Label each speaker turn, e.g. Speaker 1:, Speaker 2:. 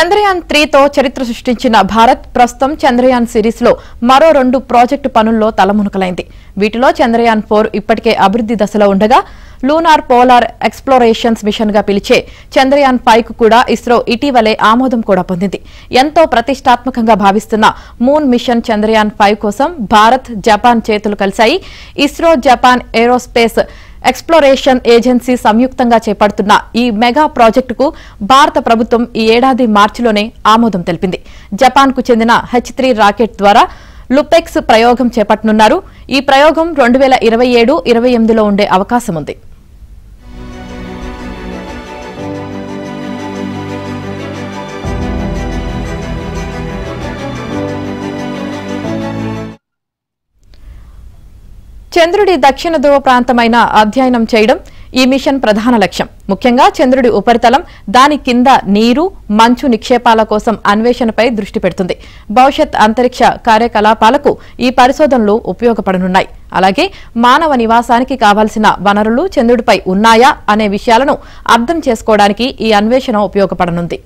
Speaker 1: చంద్రయాన్ 3తో చరిత్ర సృష్టించిన భారత్ ప్రస్తుతం చంద్రయాన్ సిరీస్ లో మరో 2 ప్రాజెక్టు పనుల్లో తలమునకలైంది. వీటిలో చంద్రయాన్ 4 ఇప్పటికే అభివృద్ధి దశలో ఉండగా లూనార్ పోలార్ ఎక్స్‌ప్లోరేషన్స్ మిషన్ గా పిలిచే చంద్రయాన్ 5 కు కూడా ఇస్రో ఇటీవలే ఆమోదం కూడా పొందింది. ఎంతో ప్రతిష్టాత్మకంగా భావిస్తున్న మూన్ మిషన్ చంద్రయాన్ 5 కోసం భారత్, జపాన్ చేతులు కలిశాయి. ISRO, Japan aerospace exploration agency సంయుక్తంగా చేపడుతున్న ఈ మెగా ప్రాజెక్టుకు భారత ప్రభుత్వం ఈ ఏడాది మార్చిలోనే ఆమోదం తెలిపింది. జపాన్ కు చెందిన H3 రాకెట్ ద్వారా లుపెక్స్ ప్రయోగం చేపట్టనున్నారు. ఈ ప్రయోగం 2027-28లో ఉండే అవకాశం ఉంది. చంద్రుడి దక్షిణ ధ్రువ ప్రాంతమైన అధ్యయనం చేయడం ఈ మిషన్ ప్రధాన లక్ష్యం. ముఖ్యంగా చంద్రుడి ఉపరితలం, దాని కింద నీరు, మంచు నిక్షేపాల కోసం అన్వేషణపై దృష్టి పెడుతుంది. భవిష్యత్ అంతరిక్ష కార్యకలాపాలకు ఈ పరిశోధనలు ఉపయోగపడనున్నాయి. అలాగే మానవ నివాసానికి కావాల్సిన వనరులు చంద్రుడిపై ఉన్నాయా అనే విషయాలను అర్థం చేసుకోవడానికి ఈ అన్వేషణ ఉపయోగపడనుంది.